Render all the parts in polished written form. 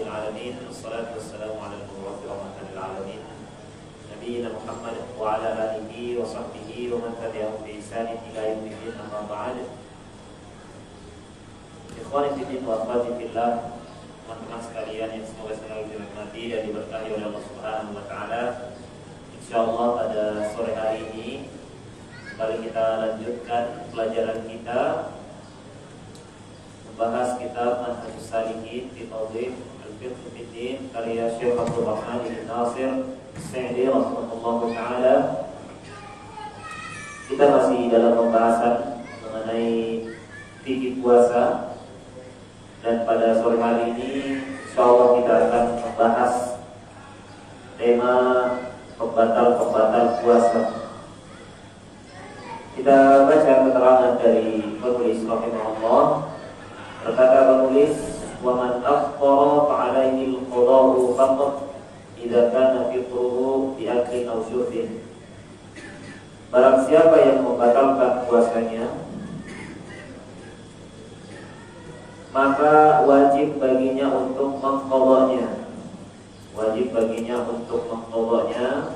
rabbil alamin. Wassalatu wassalamu ala al-mub'ats rahmatan lil alamin. Nabiyina Muhammad wa ala alihi wa sahbihi wa man tabi'ahum bi ihsan ila yaumil din. Amma ba'd. Ikhwani fi din wa akhwati fillah, teman-teman sekalian yang semoga selalu dirahmati dan diberkahi oleh Allah Subhanahu wa taala. Insyaallah pada sore hari ini kembali kita lanjutkan pelajaran kita membahas kitab Manhajus Salikin fi Tawdih Al-Fiqh fi Din karya Syekh Abdul Rahman bin Nasir As-Sa'di rahimahullahu taala. Kita masih dalam pembahasan mengenai fikih puasa, dan pada sore hari ini insyaallah kita akan membahas tema pembatal-pembatal puasa. Kita baca keterangan dari penulis rahimahullah. Berkata penulis, "Wa man afṭara fa'alaihi al-qadā'u faqat idza kana fitruhu bi aklin aw syurbin." Barang siapa yang membatalkan puasanya, maka wajib baginya untuk mengqadha'nya. Wajib baginya untuk mengqadha'nya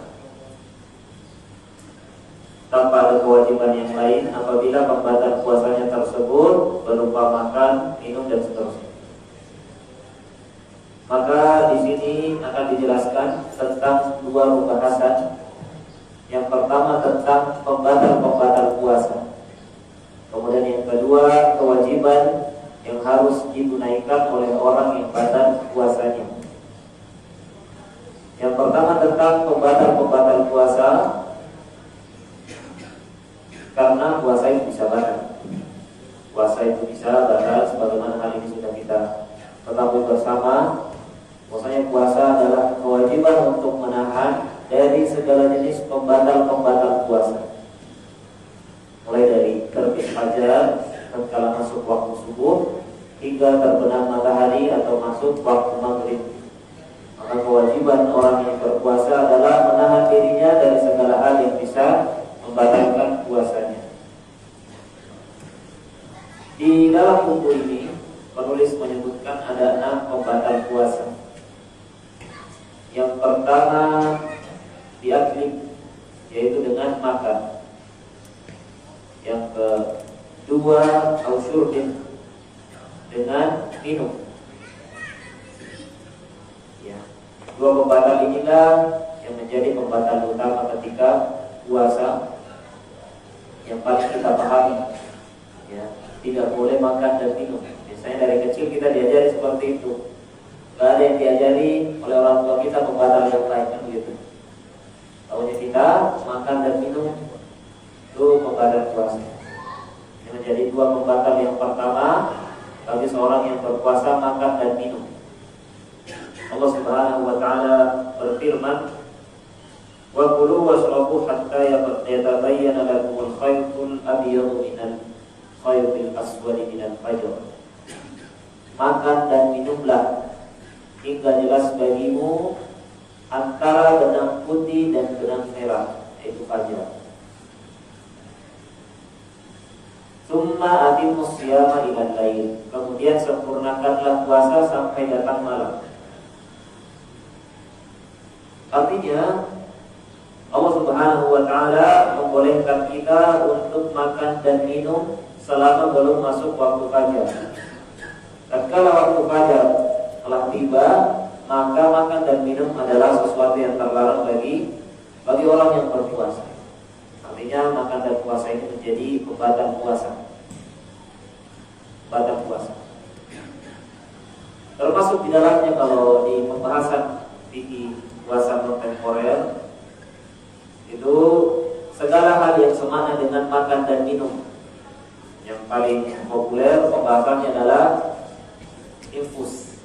tanpa ada kewajiban yang lain apabila pembatal puasanya tersebut berupa makan, minum dan seterusnya. Maka di sini akan dijelaskan tentang dua pembahasan. Yang pertama tentang pembatal-pembatal puasa. Kemudian yang kedua kewajiban yang harus ditunaikan oleh orang yang batal puasanya. Yang pertama tentang pembatal-pembatal puasa. Karena puasa itu bisa batal. Puasa itu bisa batal sebagaimana hal ini sudah kita ketahui bersama. Bahwasanya puasa adalah kewajiban untuk menahan dari segala jenis pembatal-pembatal puasa. Mulai dari terbit fajar tatkala masuk waktu subuh hingga terbenam matahari atau masuk waktu maghrib. Maka kewajiban orang yang berpuasa adalah menahan dirinya dari segala hal yang bisa membatalkan puasanya. Di dalam buku ini penulis menyebutkan ada 6 pembatal puasa. Yang pertama diakli, yaitu dengan makan. Yang kedua ausyurbin, dengan minum. Ya, dua pembatal inilah yang menjadi pembatal utama ketika puasa yang paling kita pahami, ya, tidak boleh makan dan minum. Biasanya dari kecil kita diajari seperti itu. Gak ada yang diajari oleh orang tua kita pembatal yang lain, kan begitu. Tahunya kita makan dan minum itu pembatal puasa. Yang menjadi dua pembatal yang pertama bagi seorang yang berpuasa makan dan minum. Allah Subhanahu wa taala berfirman, "Wa kulu washrabu hatta yatabayyana lakumul khaytul abyadu minal khaytil aswadi minal fajr." Makan dan minumlah hingga jelas bagimu antara benang putih dan benang merah, yaitu fajar. Tsumma atimmus siyama ilal lail. Kemudian sempurnakanlah puasa sampai datang malam. Artinya Allah Subhanahu wa taala membolehkan kita untuk makan dan minum selama belum masuk waktu fajar. Tatkala waktu fajar telah tiba, maka makan dan minum adalah sesuatu yang terlarang bagi orang yang berpuasa. Artinya makan dan puasa ini menjadi pembatal puasa. Batal puasa. Termasuk di dalamnya kalau di pembahasan fikih puasa kontemporer itu segala hal yang semakna dengan makan dan minum. Yang paling populer pembahasannya adalah infus.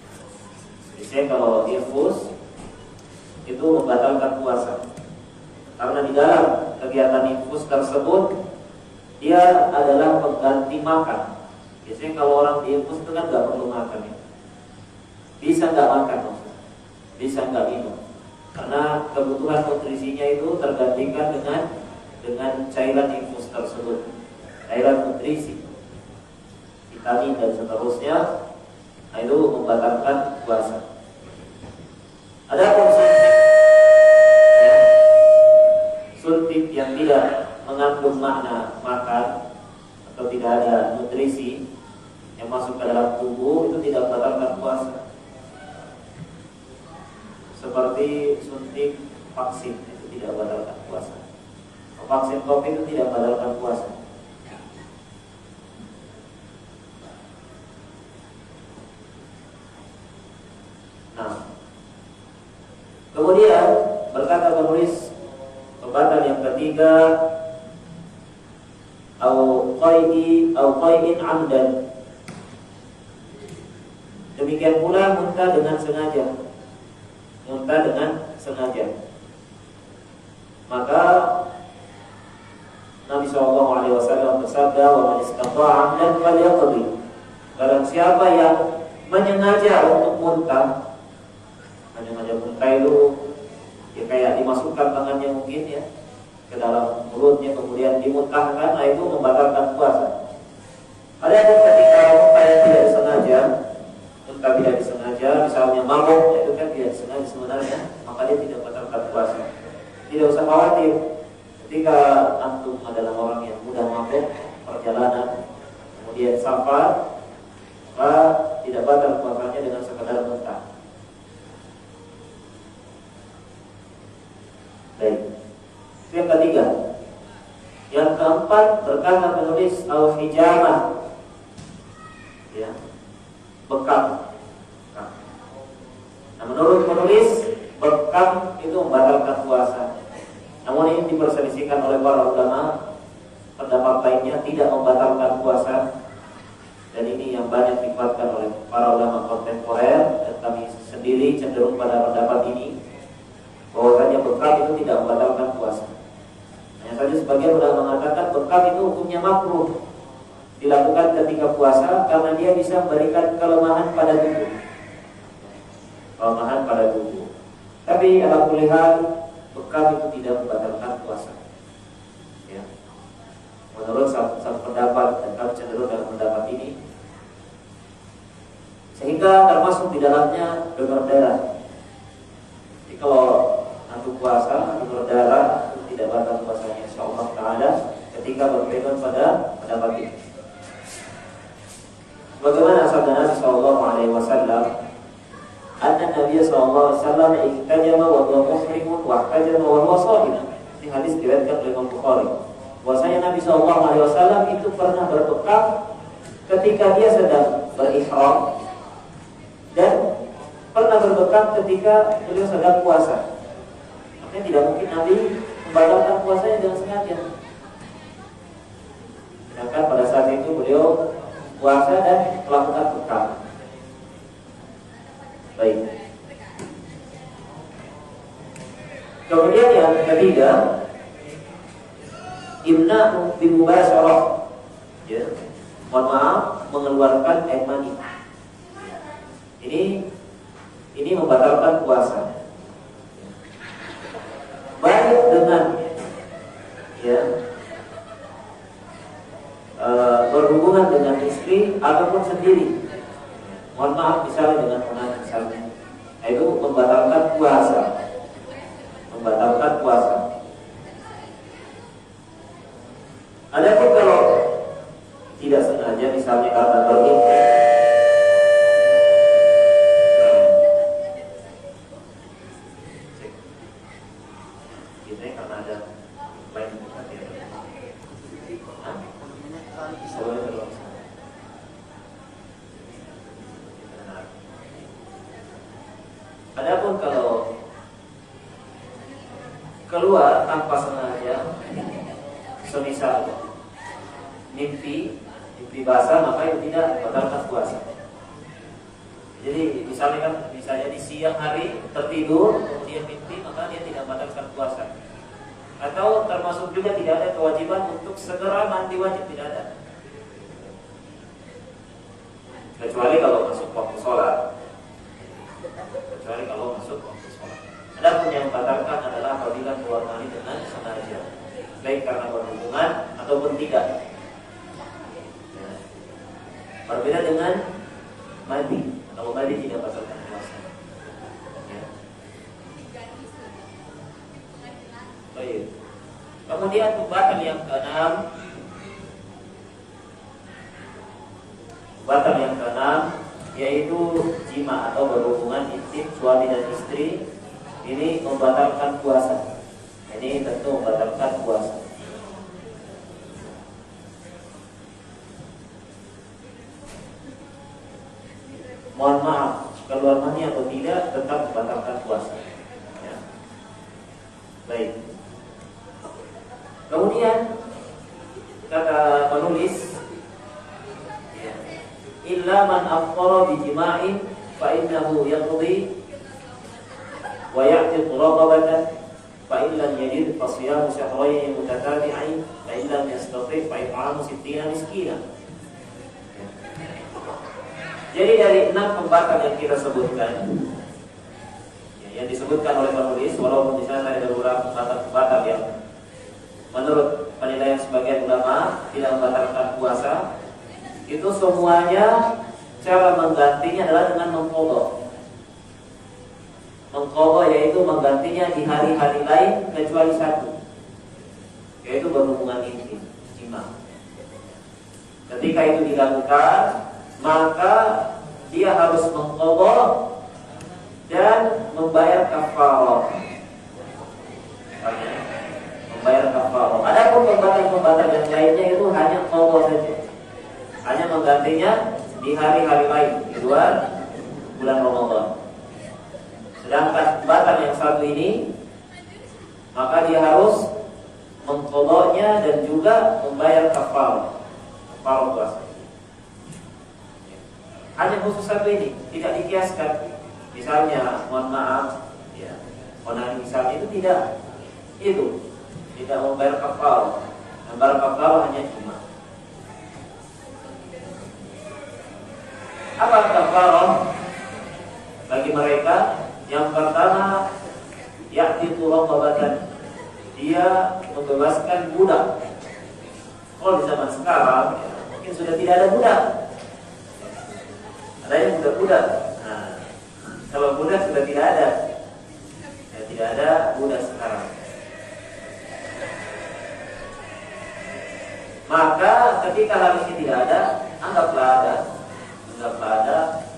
Biasanya kalau infus itu membatalkan puasa. Karena di dalam kegiatan infus tersebut dia adalah pengganti makan. Biasanya kalau orang diinfus itu kan nggak perlu makan ya. Bisa nggak makan maksudnya, bisa nggak minum. Karena kebutuhan nutrisinya itu tergantikan dengan cairan infus tersebut, cairan nutrisi, vitamin dan seterusnya. Nah, itu membatalkan puasa. Adapun suntik, ya, suntik yang tidak mengandung makna makan atau tidak ada nutrisi yang masuk ke dalam tubuh, itu tidak membatalkan puasa. Seperti suntik vaksin, itu tidak membatalkan puasa. Vaksin COVID itu tidak membatalkan puasa. Nah, kemudian berkata penulis pembatal yang ketiga, au qai'in amdan. Demikian pula muntah dengan sengaja. Muntah dengan sengaja. Maka Nabi SAW bersabda, "Wa man istata'a 'amdan falyaqdi." Barang siapa yang menyengaja untuk muntah, menyengaja muntah itu ya kayak dimasukkan tangannya mungkin ya ke dalam mulutnya kemudian dimuntahkan, nah itu membatalkan puasa. Ada yang ketika muntah yang tidak disengaja, muntah tidak disengaja, misalnya mabuk, itu kan tidak disengaja sebenarnya, maka dia tidak membatalkan puasa. Tidak usah khawatir ketika antum adalah orang yang mudah mabuk perjalanan, kemudian safar, maka tidak batal puasanya dengan sekadar muntah. Baik. Itu yang ketiga. Yang keempat, berkata penulis al-hijamah, ya, bekam. Nah, menurut penulis bekam itu membatalkan puasa. Namun ini diperselisihkan oleh para ulama. Pendapat lainnya tidak membatalkan puasa. Dan ini yang banyak dikuatkan oleh para ulama kontemporer, dan kami sendiri cenderung pada pendapat ini, bahwasanya bekam itu tidak membatalkan puasa. Hanya saja sebagian ulama mengatakan bekam itu hukumnya makruh dilakukan ketika puasa karena dia bisa memberikan kelemahan pada tubuh. Kelemahan pada tubuh. Tapi ala kulli hal, bekam itu tidak membatalkan puasa. Ya. Menurut satu pendapat, dan kami cenderung dalam pendapat ini, sehingga termasuk di dalamnya donor darah. Jadi kalau antum puasa, donor darah itu tidak batal puasanya, insyaallah taala, ketika berpegang pada pendapat ini. Bagaimana sabda Nabi sallallahu alaihi wasallam? Anna Nabi sallallahu alaihi wasallam ihtajama wa huwa muhrimun wa ihtajama wa huwa shahid. Ini hadis diriwayatkan oleh Imam Bukhari. Bahwasanya Nabi sallallahu alaihi wasallam itu pernah berbekam ketika dia sedang berihram dan pernah berbekam ketika beliau sedang puasa. Makanya tidak mungkin Nabi membatalkan puasanya dengan sengaja. Sedangkan pada saat itu beliau puasa dan melakukan bekam. Baik. Kemudian yang ketiga, imna'u bimubasyarah. Ya. Mohon maaf, mengeluarkan air mani. Ini membatalkan puasa. Baik dengan ya berhubungan dengan istri ataupun sendiri. Mohon maaf, misalnya dengan anak misalnya, itu membatalkan puasa. Membatalkan puasa. Adapun kalau tidak sengaja, misalnya karena bermimpi, kita karena ada lain adapun kalau keluar tanpa sengaja, semisal mimpi basah, maka itu tidak membatalkan puasa. Jadi misalnya di siang hari tertidur kemudian mimpi, maka dia tidak membatalkan puasa. Atau termasuk juga tidak ada kewajiban untuk segera mandi wajib, tidak ada. Kecuali kalau masuk waktu sholat. Adapun yang membatalkan adalah apabila keluar mani dengan sengaja, baik karena berhubungan ataupun tidak. Ya. Berbeda dengan mandi. Kalau mandi tidak membatalkan puasa. Ya. Kemudian pembatal yang keenam, yaitu jima atau berhubungan intim suami dan istri. Ini membatalkan puasa. Ini tentu membatalkan puasa. Mohon maaf, keluar mani atau tidak tetap membatalkan puasa. Ya. Baik. Kemudian kata penulis, ya, illa man afqara bi jima'in fa innahu yaqdi wa ya'tiq raqabatan fa in lam yajid fa siyamu shahrayn mutatabi'ain fa in lam yastati' fa it'amu 60 miskina. Jadi dari 6 pembatal yang kita sebutkan, yang disebutkan oleh penulis, walaupun di sana ada beberapa pembatal yang menurut penilaian sebagian ulama tidak membatalkan puasa, itu semuanya cara menggantinya adalah dengan mengqadha. Mengqadha yaitu menggantinya di hari-hari lain kecuali satu, yaitu berhubungan intim, jima. Ketika itu dilakukan, maka dia harus mengqadha dan membayar kafarah. Membayar kafarah. Adapun pembatal yang lainnya itu hanya qadha saja. Hanya menggantinya di hari-hari lain di luar bulan Ramadan. Sedangkan pembatal yang satu ini, maka dia harus mengqadhanya dan juga membayar kafarah. Kafarah puasa. Hanya khusus satu ini, tidak dikiaskan. Misalnya, mohon maaf, ya, onani misalnya itu tidak membayar kafarah. Membayar kafarah hanya cuma. Apa kafarah? Bagi mereka, yang pertama, ya'tiqu raqabatan, dia membebaskan budak. Kalau di zaman sekarang, ya, mungkin sudah tidak ada budak. Ada yang budak-budak. Nah, kalau budak sudah tidak ada, ya, tidak ada budak sekarang. Maka ketika hal ini tidak ada, anggaplah ada,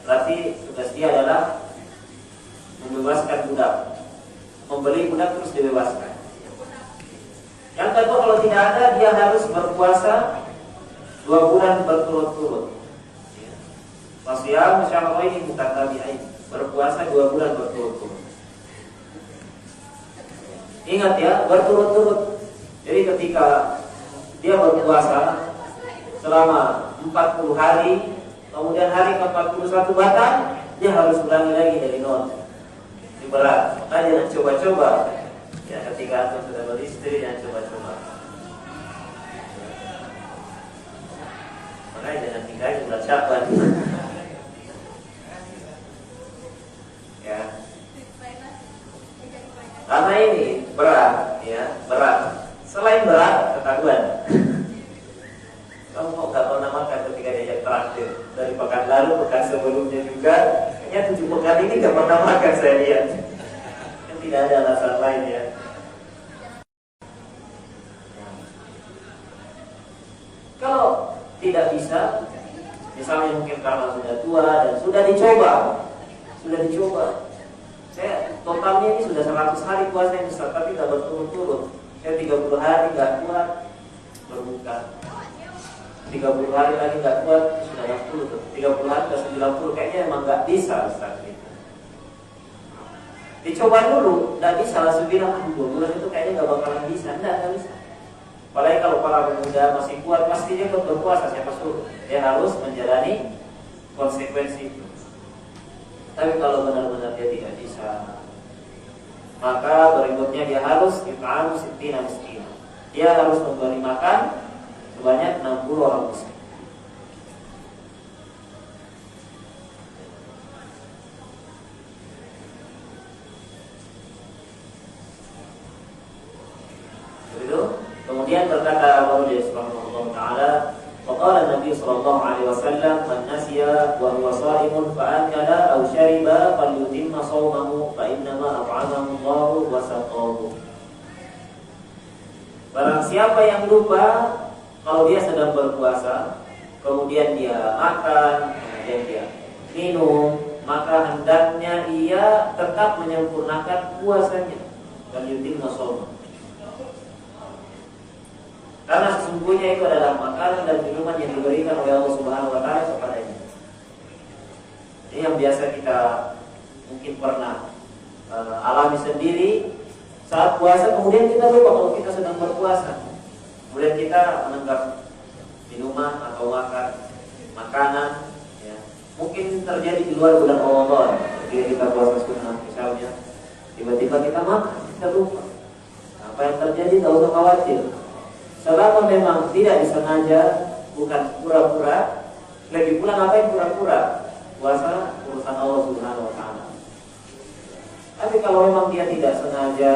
berarti tugas dia adalah membebaskan budak, membeli budak terus dibebaskan. Yang kedua, kalau tidak ada, dia harus berpuasa 2 bulan berturut-turut. Wasyam syahrayn mutatabi'ain, berpuasa 2 bulan berturut-turut. Ingat ya, berturut-turut. Jadi ketika dia berpuasa selama 40 hari, kemudian hari ke-41 batal, dia harus ulangi lagi dari nol. Ini berat. Makanya jangan coba-coba. Ya, ketika antum sudah beristri, jangan coba-coba. Makanya jangan tinggalin bulan Sya'ban. Ya. Karena ini berat, ya, berat. Selain berat, ketahuan. Kamu kok gak pernah makan ketika diajak traktir? Dari pekan lalu, pekan sebelumnya juga, kayaknya 7 pekan ini gak pernah makan saya lihat. Kan tidak ada alasan lain ya. Kalau tidak bisa, misalnya mungkin karena sudah tua dan sudah dicoba. Saya totalnya ini sudah 100 hari puasa yang besar, tapi tidak berturut-turut. Saya 30 hari nggak kuat berbuka, 30 hari lagi nggak kuat sudah 60 tuh, 30 hari sudah 90, kayaknya emang nggak bisa Ustaz gitu. Dicoba dulu, nggak bisa langsung bilang 2 bulan itu kayaknya nggak bakalan bisa, nggak bisa. Apalagi kalau para pemuda masih kuat, pastinya ikut berpuasa, siapa suruh. Dia harus menjalani konsekuensi itu. Tapi kalau benar-benar dia tidak bisa, maka berikutnya dia harus it'amu 60 miskin. Dia harus memberi makan sebanyak 60 orang miskin. Begitu. Kemudian berkata Rasulullah sallallahu taala, "Faqala Nabi sallallahu alaihi wasallam, man nasiya wa huwa sha'imun fa akala aw shariba falyutimma shawmahu fa innama at'amahu Allahu wa saqahu." Barang siapa yang lupa kalau dia sedang berpuasa, kemudian dia makan, kemudian dia minum, maka hendaknya ia tetap menyempurnakan puasanya dan yutimma shaum. Karena sesungguhnya itu adalah makanan dan minuman yang diberikan oleh Allah Subhanahu wa taala kepadanya. Ini yang biasa kita mungkin pernah alami sendiri saat puasa, kemudian kita lupa kalau kita sedang berpuasa. Kemudian kita menenggak minuman atau makan makanan, ya. Mungkin terjadi di luar bulan Ramadan, ketika kita puasa sunnah misalnya, tiba-tiba kita makan, kita lupa. Apa yang terjadi tidak usah khawatir. Selama memang tidak disengaja, bukan pura-pura, lagi pula ngapain pura-pura? Puasa urusan Allah Subhanahu wa taala. Tapi kalau memang dia tidak sengaja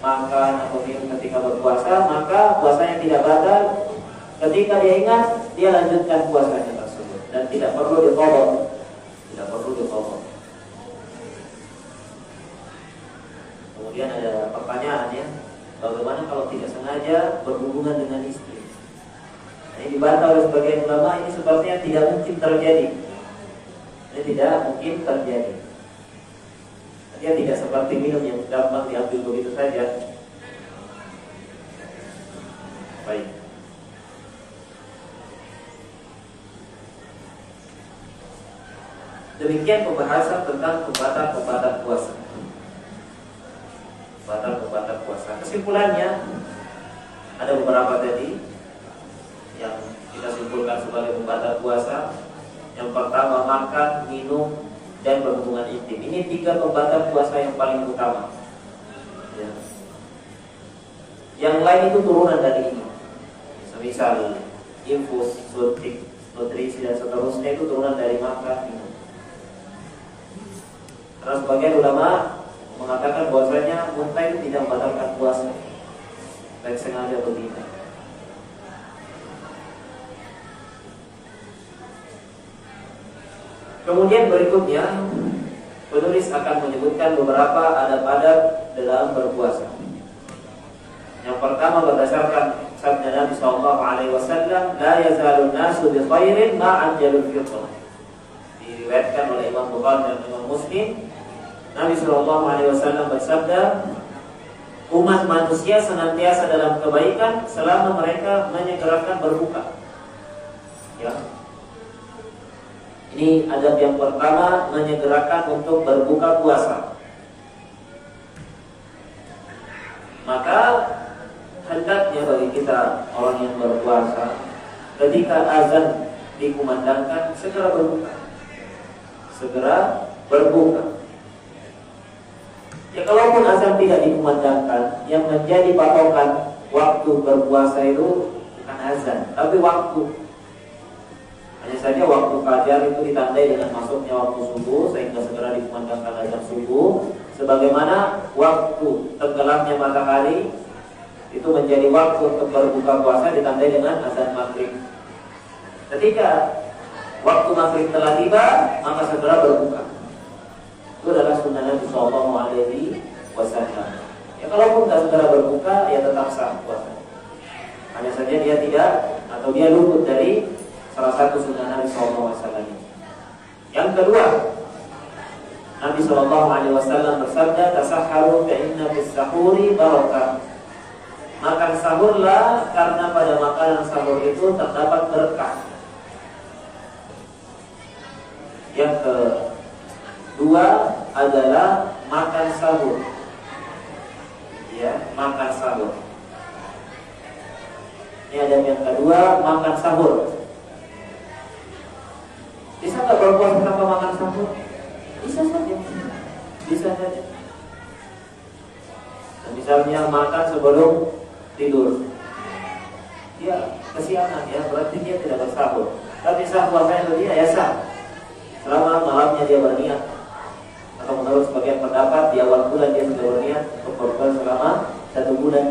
makan atau minum ketika berpuasa, maka puasanya tidak batal. Ketika dia ingat, dia lanjutkan puasanya tersebut dan tidak perlu diqadha. Tidak perlu diqadha. Kemudian ada pertanyaan, ya, bagaimana kalau tidak sengaja berhubungan dengan istri? Ini dibantah oleh sebagian ulama, ini sebabnya tidak mungkin terjadi. Ini tidak mungkin terjadi. Dia tidak seperti minum yang gampang diambil begitu saja. Baik. Demikian pembahasan tentang pembatal-pembatal puasa. Pembatal-pembatal puasa. Kesimpulannya ada beberapa tadi yang kita simpulkan sebagai pembatal puasa. Yang pertama, makan, minum, dan berhubungan intim. Ini 3 pembatal puasa yang paling utama, ya. Yang lain itu turunan dari ini. Misal infus, suntik, nutrisi dan seterusnya itu turunan dari makan, minum. Karena sebagian ulama mengatakan bahwasanya muntah itu tidak membatalkan puasa, baik sengaja atau tidak. Kemudian berikutnya penulis akan menyebutkan beberapa adab-adab dalam berpuasa. Yang pertama, berdasarkan sabda Nabi SAW, la yazalun nasu bi khairin ma ajjalul fitr. Diriwayatkan oleh Imam Bukhari dan Imam Muslim. Nabi SAW bersabda, umat manusia senantiasa dalam kebaikan selama mereka menyegerakan berbuka. Ya. Ini adab yang pertama, menyegerakan untuk berbuka puasa. Maka hendaknya bagi kita orang yang berpuasa, ketika azan dikumandangkan, segera berbuka. Segera berbuka. Ya, kalaupun azan tidak dikumandangkan, yang menjadi patokan waktu berpuasa itu bukan azan, tapi waktu. Hanya saja waktu fajar itu ditandai dengan masuknya waktu subuh, sehingga segera dikumandangkan azan subuh. Sebagaimana waktu tenggelamnya matahari itu menjadi waktu untuk berbuka puasa, ditandai dengan azan maghrib. Ketika waktu maghrib telah tiba, maka segera berbuka. Itu adalah sunnah Nabi SAW. Ya, kalaupun tidak segera berbuka, ya tetap sah puasa. Hanya saja dia tidak, atau dia luput dari salah satu sunnah Nabi SAW. Yang kedua, Nabi SAW bersabda, tasahharu fa inna fis sahuri barakah. Makan sahurlah, karena pada makanan sahur itu terdapat berkah. Yang kedua adalah makan sahur. Ya, makan sahur. Ini ada yang kedua, makan sahur. Bisa nggak berpuasa tanpa makan sahur? Bisa saja. Bisa saja. Dan misalnya makan sebelum tidur, ya kesiangan, ya berarti dia tidak bersahur. Tapi sah puasanya dia, ya sah selama malamnya dia berniat. Atau menurut sebagian pendapat, di awal bulan dia sudah berniat untuk berpuasa selama 1 bulan.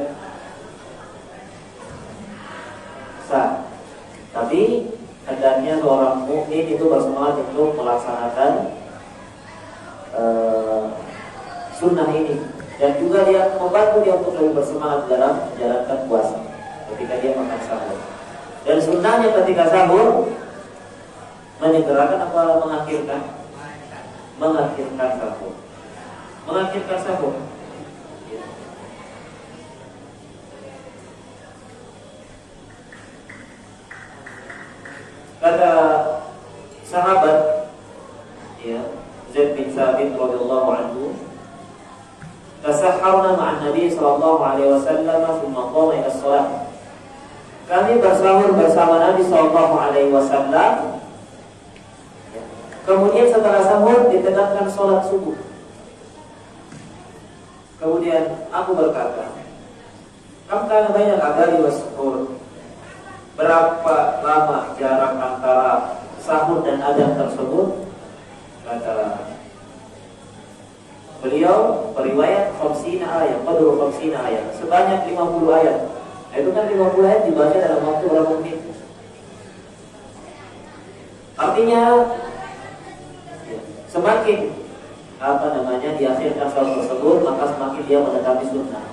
Sah. Tapi hendaknya seorang mukmin itu bersemangat untuk melaksanakan sunnah ini, dan juga dia membantu dia untuk lebih bersemangat dalam menjalankan puasa ketika dia makan sahur. Dan sunnahnya ketika sahur menyegerakan apa mengakhirkan? Mengakhirkan sahur. Mengakhirkan sahur. Ya. Kata sahabat, ya, Zaid bin Thabit radhiyallahu anhu, tasahharna ma'an Nabi sallallahu alaihi wasallam thumma qama ila shalah. Kami bersahur bersama Nabi sallallahu alaihi wasallam. Kemudian setelah sahur ditegakkan salat subuh. Kemudian aku berkata, "Kam kana baina al-adhan was suhur?" Berapa lama jarak antara sahur dan adzan tersebut? Kata beliau, periwayat 50 ayat, qadru 50 ayat, sebanyak 50 ayat. Itu kan 50 ayat dibaca dalam waktu berapa menit? Artinya semakin diakhirkan sahur tersebut, maka semakin dia mendekati sunnah.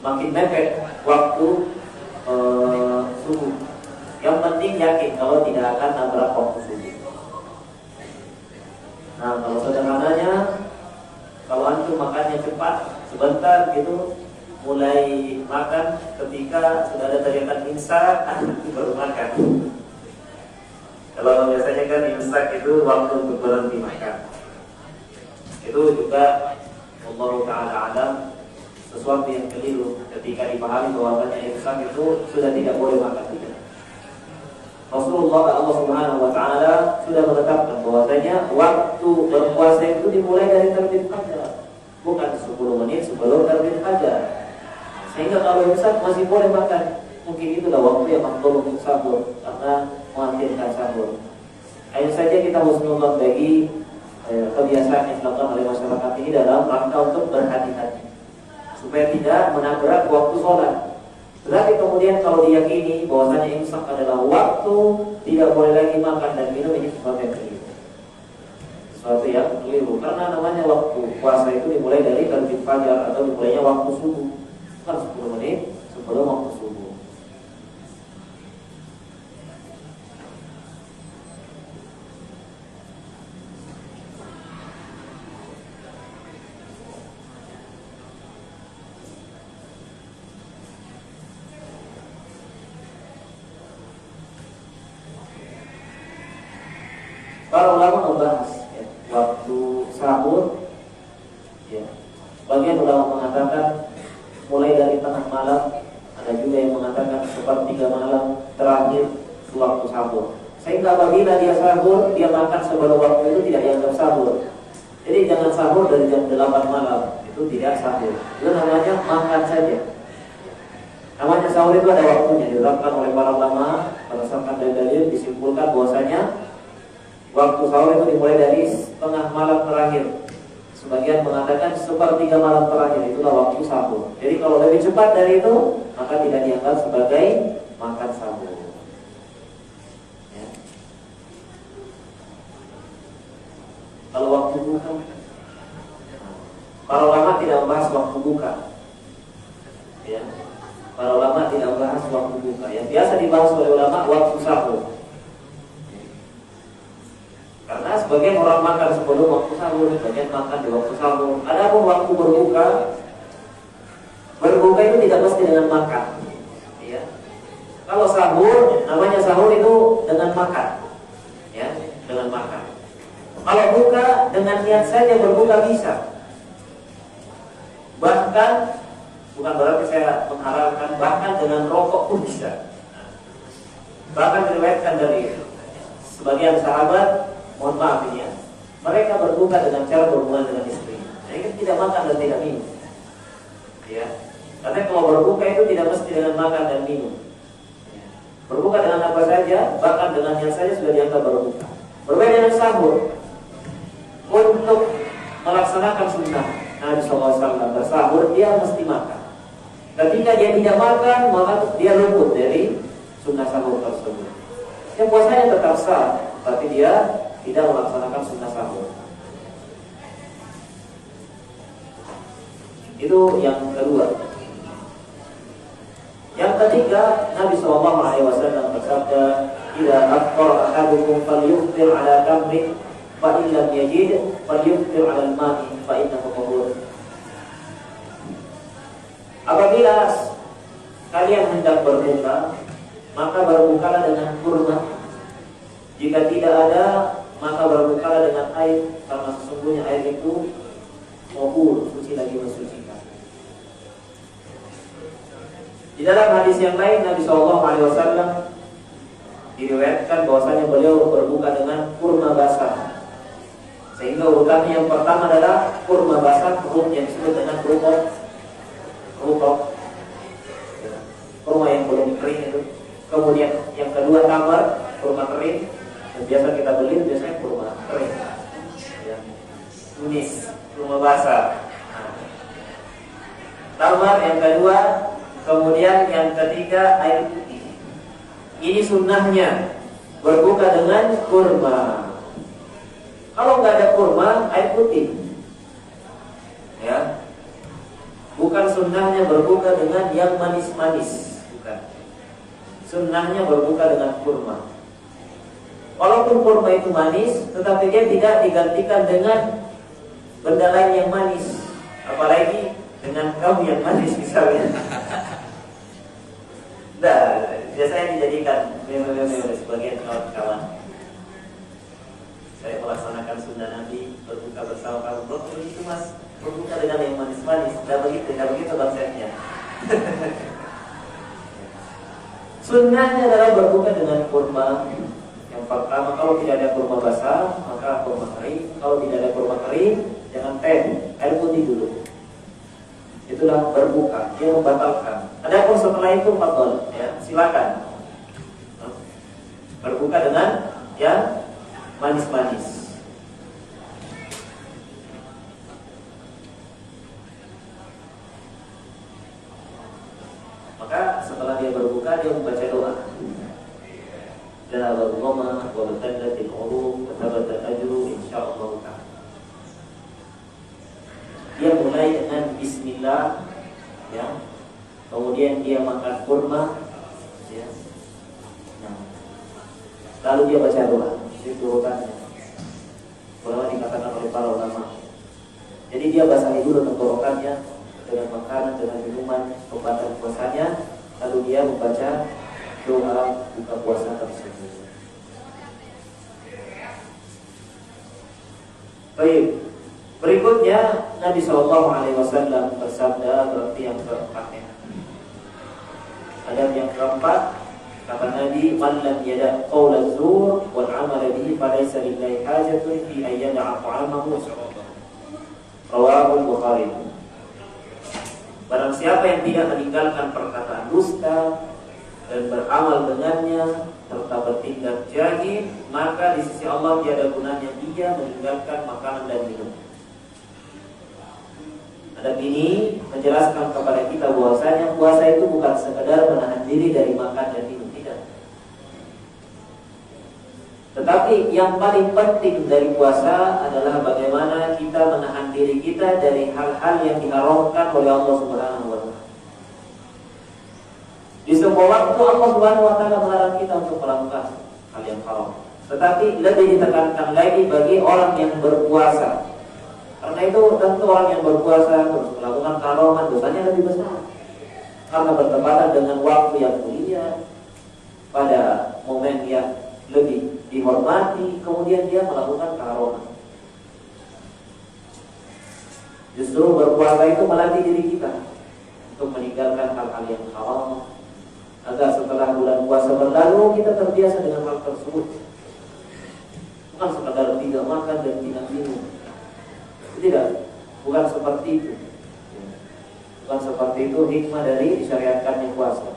Makin mepet waktu subuh. Yang penting yakin kalau tidak akan nabrak waktu subuh. Nah, kalau sederhananya, kalau antum makannya cepat, sebentar gitu, mulai makan ketika sudah ada teriakan imsak, baru makan. Kalau biasanya kan imsak itu waktu untuk berhenti makan. Itu juga Allah Ta'ala alam sesuatu yang keliru ketika dipahami bahwasanya imsak itu sudah tidak boleh makan. Rasulullah Allah Subhanahu wa taala sudah menetapkan bahwasanya waktu berpuasa itu dimulai dari terbit fajar, bukan 10 menit sebelum terbit fajar. Sehingga kalau imsak masih boleh makan, mungkin itulah waktu yang makbul untuk sahur karena mengakhirkan sahur. Hanya saja kita husnuzon bagi kebiasaan yang dilakukan oleh masyarakat ini dalam rangka untuk berhati-hati supaya tidak menabrak waktu sholat. Tetapi kemudian kalau diyakini bahwasanya imsak adalah waktu tidak boleh lagi makan dan minum, ini sesuatu yang keliru. Sesuatu yang keliru karena namanya waktu puasa itu dimulai dari terbit fajar atau dimulainya waktu subuh, bukan 10 menit sebelum waktu subuh. Para ulama membahas waktu sahur. Bagian ulama mengatakan mulai dari tengah malam, ada juga yang mengatakan sepertiga malam terakhir waktu sahur. Sehingga apabila dia sahur, dia makan sebelum waktu itu tidak dianggap sahur. Jadi jangan sahur dari jam 8 malam, itu tidak sahur. Itu namanya makan saja. Namanya sahur itu ada waktunya, diterapkan oleh para ulama berdasarkan dalil disimpulkan bahwasanya waktu sahur itu dimulai dari setengah malam terakhir. Sebagian mengatakan sepertiga malam terakhir, itulah waktu sahur. Jadi kalau lebih cepat dari itu, maka tidak dianggap sebagai makan sahur. Ya. Kalau waktu buka, para ulama tidak membahas waktu buka. Ya. Para ulama tidak membahas waktu buka. Yang biasa dibahas oleh ulama waktu sahur. Karena sebagian orang makan sebelum waktu sahur, sebagian makan di waktu sahur. Adapun waktu berbuka itu tidak mesti dengan makan. Ya. Kalau sahur, namanya sahur itu dengan makan, ya, dengan makan. Kalau buka dengan niat saja berbuka bisa. Bahkan bukan berarti saya mengharapkan, bahkan dengan rokok pun bisa. Bahkan diriwayatkan dari sebagian sahabat, mohon maaf ini ya, mereka berbuka dengan cara berhubungan dengan istri. Jadi tidak makan dan tidak minum. Ya, karena kalau berbuka itu tidak mesti dengan makan dan minum. Ya. Berbuka dengan apa saja, bahkan dengan yang saja sudah dianggap berbuka. Berbeda dengan sahur. Untuk melaksanakan sunnah Nabi SAW bersahur, dia mesti makan. Ketika dia tidak makan, maka dia luput dari sunnah sahur tersebut. Yang puasanya tetap sah, tapi dia tidak melaksanakan sunnah sahur. Itu yang kedua. Yang ketiga, Nabi SAW bersabda, "Idza afṭara ahadukum falyufṭir 'ala tamrin, fa in lam yajid falyufṭir 'ala al-ma'i, fa innahu tahur." Apabila kalian hendak berbuka, maka berbukalah dengan kurma. Jika tidak ada, maka berbukalah dengan air, karena sesungguhnya air itu tahur, suci lagi mensucikan. Di dalam hadis yang lain, Nabi SAW diriwayatkan bahwasanya beliau berbuka dengan kurma basah. Sehingga urutannya yang pertama adalah kurma basah, yang disebut dengan rutab, kurma yang belum kering itu. Kemudian yang kedua tamar, kurma kering. Dan biasa kita beli biasanya kurma kering, ya. Tunis, kurma basah. Tamar yang kedua. Kemudian yang ketiga air putih. Ini sunnahnya berbuka dengan kurma. Kalau nggak ada kurma, air putih. Ya, bukan sunnahnya berbuka dengan yang manis-manis, bukan. Sunnahnya berbuka dengan kurma. Walaupun kurma itu manis, tetapi dia tidak digantikan dengan benda lain yang manis, apalagi dengan kaum yang manis misalnya. Nah, biasanya dijadikan meme-meme oleh sebagian kawan-kawan. Saya melaksanakan sunnah Nabi berbuka bersama kaum. Itu mas, berbuka dengan yang manis-manis. Tidak begitu konsepnya. Sunnahnya adalah berbuka dengan kurma. Yang pertama, kalau tidak ada kurma basah, maka kurma kering. Kalau tidak ada kurma kering, jangan teh, air putih dulu. Itulah berbuka, dia membatalkan. Adapun setelah itu fadhol, ya, silakan berbuka dengan yang manis-manis. Maka setelah dia berbuka, dia membaca doa. Dzahaba al-ghamma wa batadatil qulub wa thabata al-ajru insyaallah ta'ala. Dia mulai dengan bismillah, ya. Kemudian dia makan kurma, ya. Nah, lalu dia baca doa. Itu urutannya. Ulama dikatakan oleh para ulama. Jadi dia basahi dulu tenggorokannya dengan makanan, dengan minuman, pembatal puasanya, lalu dia membaca doa buka puasa tersebut. Baik. Berikutnya Nabi SAW bersabda, berarti yang keempat, ya. Adab yang keempat, kata Nabi, "Man lam yada' qaula az-zur wal 'amala bihi falaysa lillahi hajatun fi an yada'a ta'amahu." Rawahu Bukhari. Barang siapa yang tidak meninggalkan perkataan dusta dan beramal dengannya serta bertindak jahil, maka di sisi Allah tiada gunanya dia meninggalkan makanan dan minum. Adab ini menjelaskan kepada kita bahwasanya puasa itu bukan sekedar menahan diri dari makan dan minum, tidak. Tetapi yang paling penting dari puasa adalah bagaimana kita menahan diri kita dari hal-hal yang diharamkan oleh Allah Subhanahu wa taala. Di semua waktu Allah Subhanahu wa taala melarang kita untuk melakukan hal yang haram. Tetapi lebih ditekankan lagi bagi orang yang berpuasa. Karena itu tentu orang yang berpuasa terus melakukan keharaman, dosanya lebih besar. Karena bertepatan dengan waktu yang mulia, pada momen yang lebih dihormati, kemudian dia melakukan keharaman. Justru berpuasa itu melatih diri kita untuk meninggalkan hal-hal yang haram, agar setelah bulan puasa berlalu kita terbiasa dengan hal tersebut. Bukan sekadar tidak makan dan tidak minum. Tidak, bukan seperti itu. Bukan seperti itu hikmah dari disyariatkannya puasa.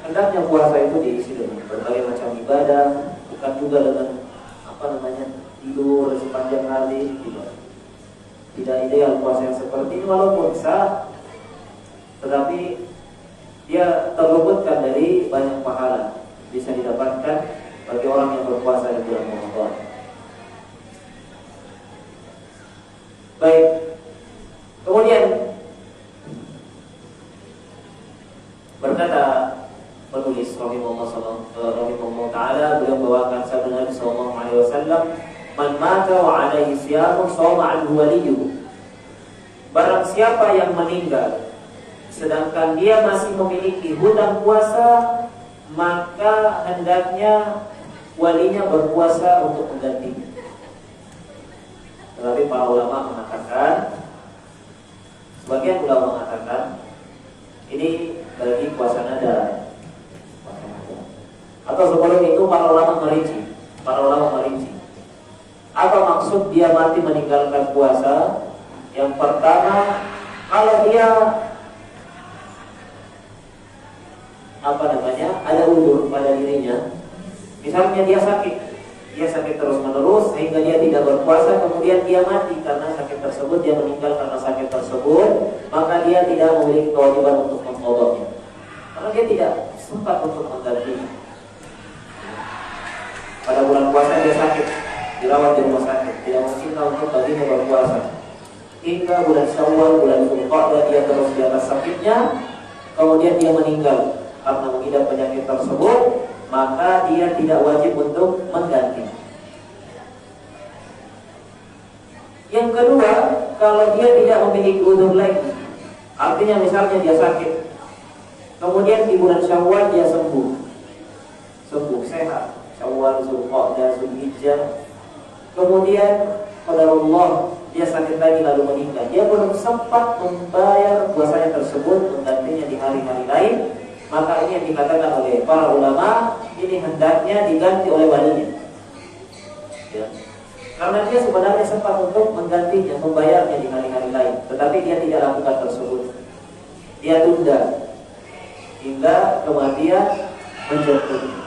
Hendaknya puasa itu diisi dengan berbagai macam ibadah, bukan juga dengan tidur sepanjang hari. Tidak ideal puasa yang seperti ini, walaupun sah, tetapi dia terluputkan dari banyak pahala bisa didapatkan bagi orang yang berpuasa di bulan Ramadan. Baik. Kemudian berkata penulis rahimahullah taala, beliau membawakan sabda Nabi sallallahu alaihi wasallam, "Man mata wa alaihi siyamun shoma anhu waliyuhu." Barang siapa yang meninggal sedangkan dia masih memiliki hutang puasa, maka hendaknya walinya berpuasa untuk menggantinya. Tetapi para ulama mengatakan, sebagian ulama mengatakan ini bagi puasa nadar. Atau sebelum itu para ulama merinci. Apa maksud dia mati meninggalkan puasa? Yang pertama, kalau dia ada udzur pada dirinya, misalnya dia sakit terus menerus sehingga dia tidak berpuasa, kemudian dia mati karena sakit tersebut, dia meninggal karena sakit tersebut, maka dia tidak memiliki kewajiban untuk mengqadanya, karena dia tidak sempat untuk menggantinya. Pada bulan puasa dia sakit, dirawat di rumah sakit, tidak mungkin untuk baginya berpuasa. Hingga bulan Syawal, bulan Dzulqa'dah dia terus di atas sakitnya, kemudian dia meninggal karena mengidap penyakit tersebut, maka dia tidak wajib untuk mengganti. Yang kedua, kalau dia tidak memiliki udzur lagi, artinya misalnya dia sakit, kemudian di bulan Syawal dia sembuh sehat, Syawal, Dzulqa'dah, Dzulhijjah, kemudian qadarullah dia sakit lagi lalu meninggal, dia belum sempat membayar puasanya tersebut, menggantinya di hari-hari lain, maka ini yang dikatakan oleh para ulama, ini hendaknya diganti oleh walinya, ya. Karena dia sebenarnya sempat untuk menggantinya, membayarnya di hari-hari lain, tetapi dia tidak lakukan tersebut, dia tunda hingga kematian menjemputnya.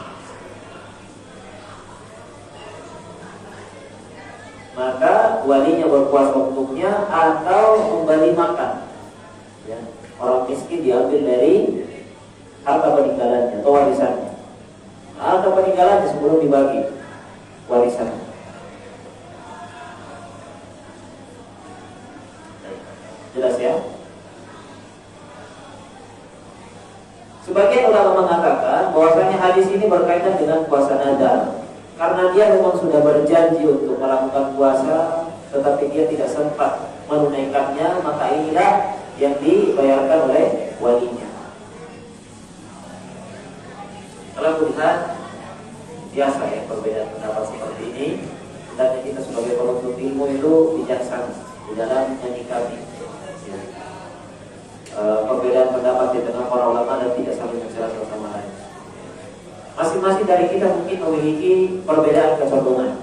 Maka walinya berpuasa untuknya atau memberi makan, ya. Orang miskin diambil dari harta peninggalannya atau warisannya, harta peninggalannya sebelum dibagi warisannya. Jelas ya? Sebagian ulama mengatakan bahwasanya hadis ini berkaitan dengan puasa nadar, karena dia memang sudah berjanji untuk melakukan puasa, tetapi dia tidak sempat menunaikannya, maka inilah yang dibayarkan oleh walinya. Kalau lihat biasa ya perbedaan pendapat seperti ini, dan kita sebagai penuntut ilmu itu bijaksana di dalam menyikapi perbedaan pendapat di tengah para ulama dan tidak saling mencela satu sama lain. Masing-masing dari kita mungkin memiliki perbedaan kecenderungan.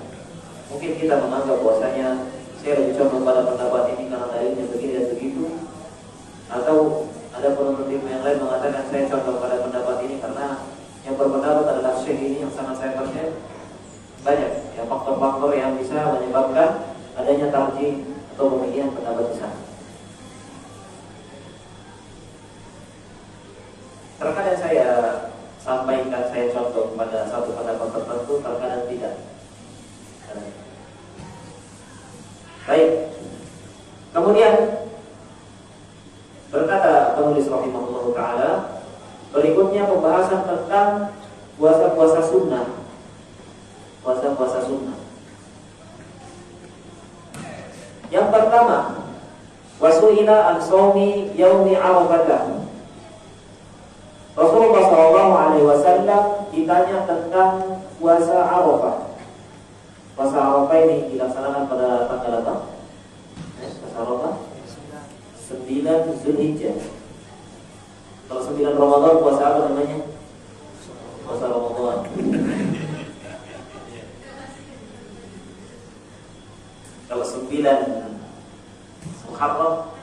Mungkin kita menganggap bahwasanya saya lebih condong pada pendapat ini karena dalilnya begini dan begitu, atau ada penuntut ilmu yang lain mengatakan saya condong pada pendapat ini karena yang berpendapat adalah syekh ini yang sangat saya percaya. Banyak ya faktor-faktor yang bisa menyebabkan adanya tarjih atau pemilihan pendapat besar. Terkadang saya sampaikan, saya contoh pada satu pendapat tertentu, terkadang tidak. Baik. Kemudian berkata penulis rahimahullah taala, berikutnya pembahasan tentang puasa-puasa sunnah. Puasa-puasa sunnah. Yang pertama, wasu'ila an shaumi yaumi Arafah. Rasulullah SAW ditanya tentang puasa Arafah. Puasa Arafah ini dilaksanakan pada tanggal apa? Puasa Arafah 9 Zulhijjah. Kalau 9 Ramadan puasa apa namanya? Puasa Ramadan. Kalau 9 Muharram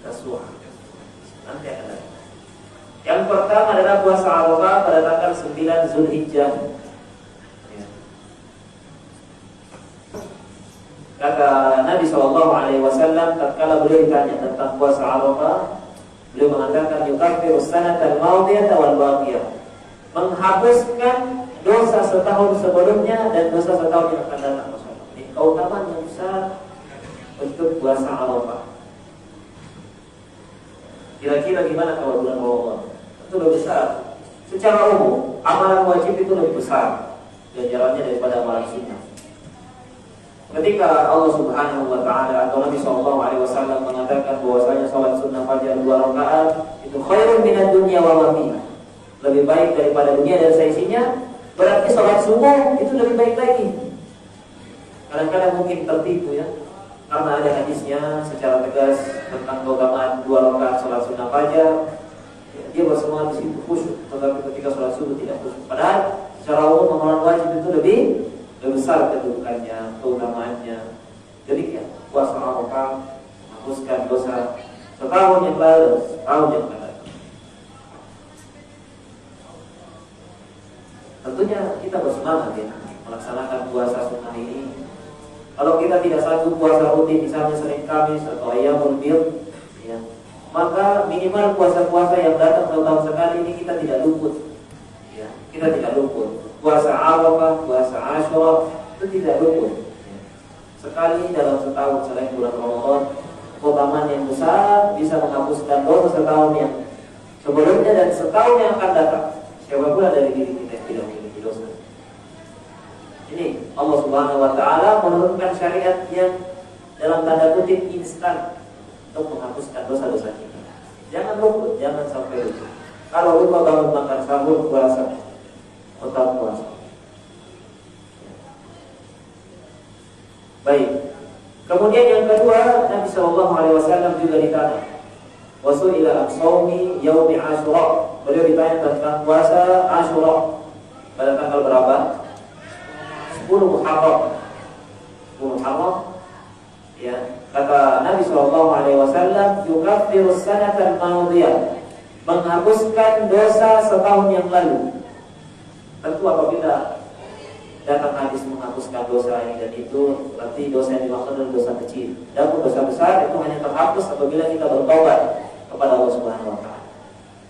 Tasu'a. Nanti ada. Yang pertama adalah puasa Arafah pada tanggal 9 Zulhijjah. Kata Nabi SAW tatkala beliau ditanya tentang puasa Arafah, Beliau mengatakan yukaffiru sanatal madiyata wal baqiyah, menghapuskan dosa setahun sebelumnya dan dosa setahun yang akan datang. Ini keutamaan yang besar untuk puasa Arafah. Kira-kira gimana kalau bulan Ramadan? Itu lebih besar. Secara umum, amalan wajib itu lebih besar ganjarannya daripada amalan sunnah. Ketika Allah Subhanahu wa taala atau Nabi sallallahu alaihi wasallam mengatakan bahwasanya salat sunnah fajar 2 rakaat itu khairun minad dunya wa ma fiha, lebih baik daripada dunia dan seisinya, berarti salat subuh itu lebih baik lagi. Kadang-kadang mungkin tertipu ya, karena ada hadisnya secara tegas tentang keutamaan 2 rakaat salat sunnah fajar. Dia bersemangat di situ khusyuk, tetapi ketika salat subuh tidak khusyuk. Padahal secara umum amalan wajib itu lebih besar kedudukannya, keutamaannya. Jadi ya, puasa Arafah menghapuskan dosa setahun yang lalu, setahun yang akan datang. Tentunya kita bersemangat ya melaksanakan puasa sunnah ini. Kalau kita tidak sanggup puasa rutin, misalnya Senin Kamis atau Ayyamul Bid, ya, maka minimal puasa-puasa yang datang tahun sekali ini kita tidak luput. Ya, kita tidak luput. Puasa Arafah, puasa Asyura itu tidak luput. Sekali dalam setahun selain bulan Ramadan, keutamaan yang besar bisa menghapuskan dosa setahun yang sebelumnya dan setahun yang akan datang. Siapa pula dari diri kita yang tidak memiliki dosa. Ini Allah Subhanahu wa taala menurunkan syariat yang dalam tanda kutip instan untuk menghapuskan dosa-dosa kita. Jangan luput, jangan sampai luput. Kalau lupa bangun makan sahur, puasa, tetap puasa. Baik. Kemudian yang kedua, Nabi sallallahu alaihi wasallam juga ditanya. Wasu'ila an shaumi yaumi Asyura. Beliau ditanya tentang puasa Asyura pada tanggal berapa? 10 Muharram. 10 Muharram. Ya, kata Nabi sallallahu alaihi wasallam, yukaffiru sanatal madiyah, menghapuskan dosa setahun yang lalu. Tentu apabila datang hadis menghapuskan dosa ini dan itu, berarti dosa yang dimaksud adalah dosa kecil. Dan dosa besar itu hanya terhapus apabila kita bertobat kepada Allah Subhanahu wa taala.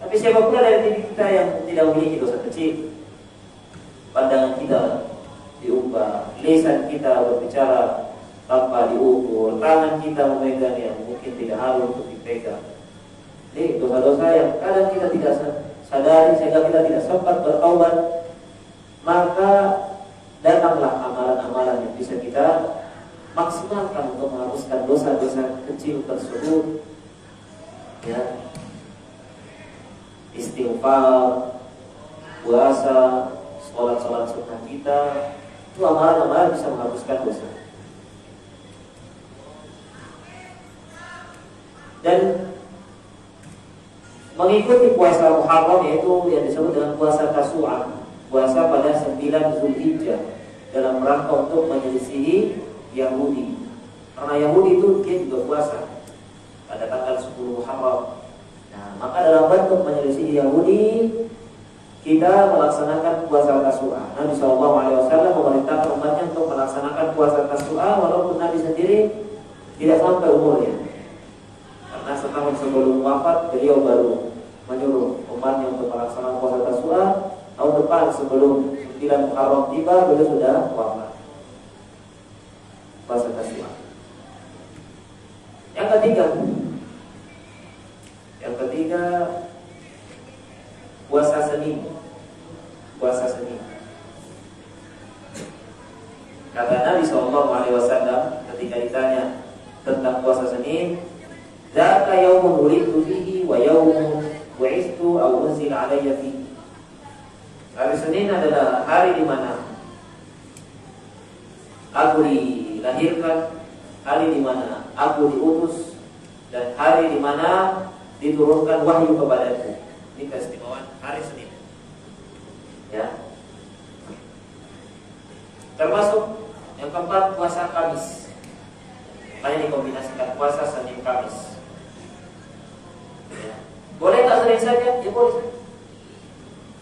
Tapi siapa pula dari diri kita yang tidak memiliki dosa kecil? Pandangan kita diubah, lisan kita berbicara tanpa diukur, tangan kita memegang yang mungkin tidak halus untuk dipegang. Ini dosa-dosa yang kadang kita tidak sadari sehingga kita tidak sempat bertaubat. Maka datanglah amalan-amalan yang bisa kita maksimalkan untuk menghapuskan dosa-dosa kecil tersebut. Ya, istighfar, puasa, sholat-sholat sunnah kita, itu amalan-amalan bisa menghapuskan dosa. Dan mengikuti puasa Muharram, yaitu yang disebut dengan puasa Tasu'ah, puasa pada 9 Zulhijjah, dalam rangka untuk menyelisihi Yahudi. Karena Yahudi itu dia juga puasa pada tanggal 10 Muharram. Nah, maka dalam bentuk menyelisihi Yahudi, kita melaksanakan puasa Tasu'ah. Nabi SAW memerintahkan umatnya untuk melaksanakan puasa Tasu'ah, walaupun Nabi sendiri tidak sampai umurnya. Karena setahun sebelum wafat, beliau baru menyuruh umatnya untuk melaksanakan puasa Tasu'ah. Tahun depan sebelum 9 Muharram tiba, beliau sudah wafat. Puasa Tasu'ah. Yang ketiga, puasa Senin. Puasa Senin. Kata Nabi SAW ketika ditanya tentang puasa Senin, "Dzaka yaumun wulidtu fihi wa yaumun bu'istu aw unzila 'alayya fihi." Hari Senin adalah hari di mana aku dilahirkan, hari di mana aku diutus, dan hari di mana diturunkan wahyu kepadaku. Ini keistimewaan hari Senin. Ya. Termasuk yang keempat, puasa Kamis. Makanya dikombinasikan puasa Senin Kamis. Ya. Boleh tak Senin saja? Ya boleh.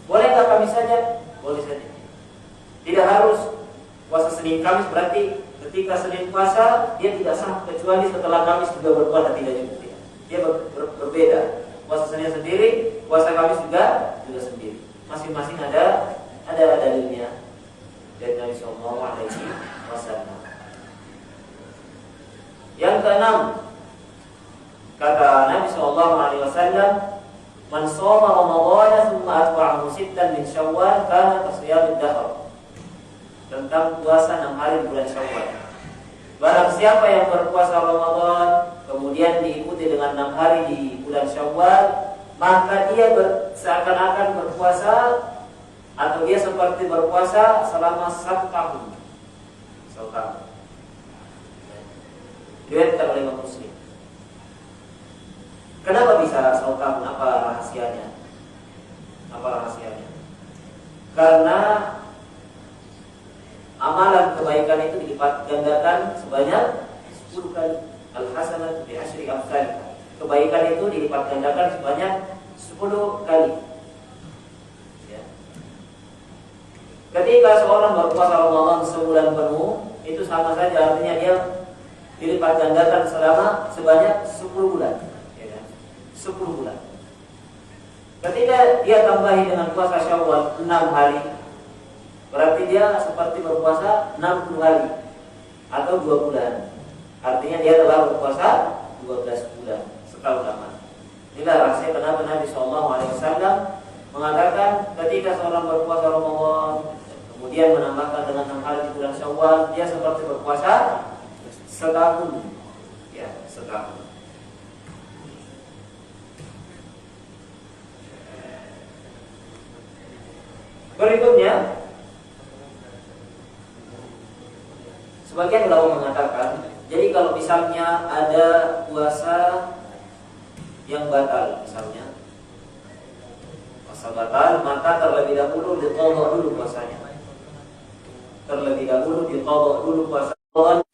Boleh tak Kamis saja? Boleh saja. Tidak harus puasa Senin Kamis, berarti ketika Senin puasa dia tidak sah kecuali setelah Kamis juga berpuasa, tidak juga. Dia berbeda. Puasa puasanya sendiri, puasa Kamis juga sendiri. Masing-masing ada dalilnya dari Nabi Sallallahu Alaihi Wasallam. Yang keenam, kata Nabi Sallallahu Alaihi Wasallam, "Man shoma Ramadhan tsumma atba'ahu sittan min Syawal kana kasiyamid dahr." Tentang puasa 6 hari bulan Syawal. Barang siapa yang berpuasa Ramadan kemudian diikuti dengan 6 hari di bulan Syawal, maka dia seakan-akan berpuasa atau dia seperti berpuasa selama 1 tahun. Diriwayatkan oleh Imam Muslim. Kenapa bisa 1 tahun? Apa rahasianya? Karena amalan kebaikan itu dilipat gandakan sebanyak 10 kali. Al-hasanatu bi asyri amsalha. Kebaikan itu dilipat gandakan sebanyak 10 kali. Ya. Ketika seorang berpuasa Ramadan sebulan penuh, itu sama saja artinya dia dilipat gandakan sebanyak 10 bulan. Ya, 10 bulan. Ketika dia tambahi dengan puasa Syawal 6 hari, berarti dia seperti berpuasa 60 hari atau 2 bulan. Artinya dia telah berpuasa 12 bulan sekali lama. Inilah rahasia kenapa Nabi SAW mengatakan ketika seorang berpuasa Ramadan kemudian menambahkan dengan 6 hari di bulan Syawal, dia seperti berpuasa setahun. Ya, setahun. Berikutnya, sebagian ulama mengatakan, jadi kalau misalnya ada puasa yang batal, misalnya puasa batal, maka terlebih dahulu diqadha dulu puasanya. Terlebih dahulu diqadha dulu puasa.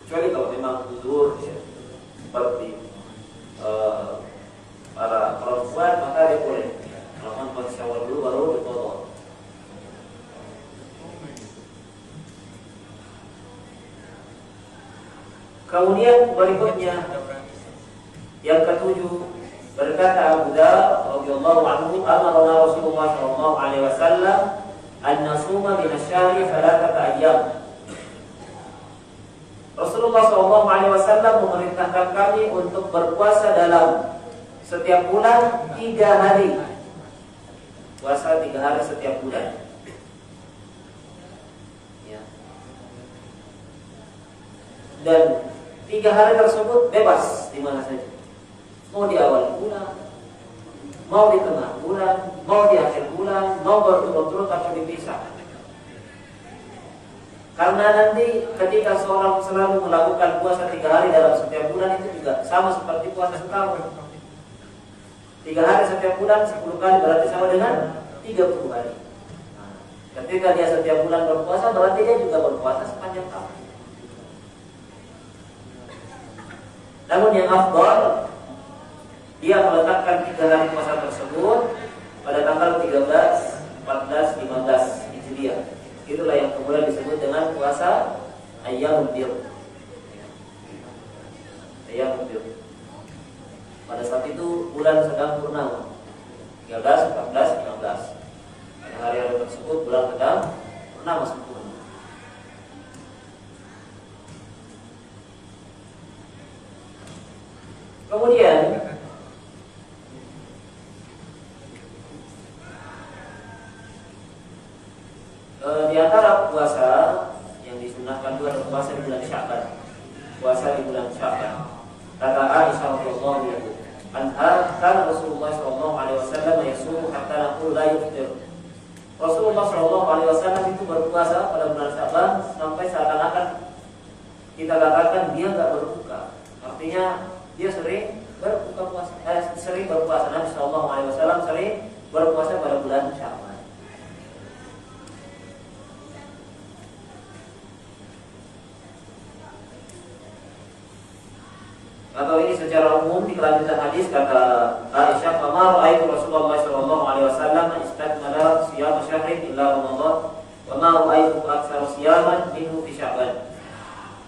Kecuali kalau memang uzur ya, seperti para perempuan, maka dia boleh melakukan puasa Syawal dulu baru diqadha. Kemudian berikutnya yang ketujuh, berkata Abu Dzar radhiyallahu anhu, "Amarna Rasulullah sallallahu alaihi wasallam an nasuma min asy-syahri 3 ayyam." Rasulullah sallallahu alaihi wasallam memerintahkan kami untuk berpuasa dalam setiap bulan 3 hari. Puasa 3 hari setiap bulan. Ya. Dan 3 hari tersebut bebas di mana saja. Mau di awal bulan, mau di tengah bulan, mau di akhir bulan, mau berturut-turut atau dipisah. Karena nanti ketika seorang selalu melakukan puasa 3 hari dalam setiap bulan, itu juga sama seperti puasa setahun. 3 hari setiap bulan 10 kali berarti sama dengan 30 hari. Nah, ketika dia setiap bulan berpuasa, berarti dia juga berpuasa sepanjang tahun. Namun yang afdal, dia meletakkan 3 hari puasa tersebut pada tanggal 13, 14, 15 Hijriah. Itulah yang kemudian disebut dengan puasa Ayyamul Bidh. Ayyamul Bidh. Pada saat itu bulan sedang purnama, 13, 14, 15. Pada hari-hari tersebut bulan sedang purnama sempurna. Kemudian di antara puasa yang disunahkan itu adalah puasa di bulan Sya'ban. Puasa di bulan Sya'ban. Kata Aisyah radhiyallahu anha, kana Rasulullah sallallahu alaihi wasallam yasumu hatta naqul la yuftir. Rasulullah sallallahu alaihi wasallam itu berpuasa pada bulan Sya'ban sampai seakan-akan kita katakan dia enggak berbuka. Artinya dia sering berbuka puasa, sering berpuasa. Nabi sallallahu alaihi wasallam sering berpuasa pada bulan Sya'ban. Atau ini secara umum di kelanjutan hadis kata Aisyah, "Ma ra'aitu Rasulullah sallallahu alaihi wasallam istakmala shiyam syahrin illa Ramadan, wa ma ra'aitu aktsara shiyaman minhu fi Sya'ban."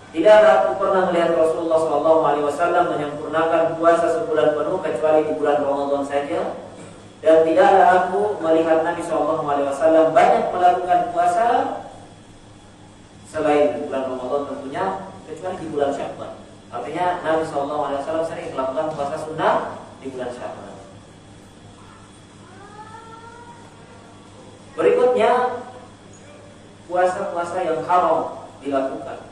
Tidaklah aku pernah melihat Rasulullah SAW menyempurnakan puasa sebulan penuh kecuali di bulan Ramadan saja. Dan tidaklah aku melihat Nabi SAW banyak melakukan puasa selain bulan Ramadan tentunya, kecuali di bulan Sya'ban. Artinya Nabi SAW sering melakukan puasa sunnah di bulan Sya'ban. Berikutnya puasa-puasa yang haram dilakukan.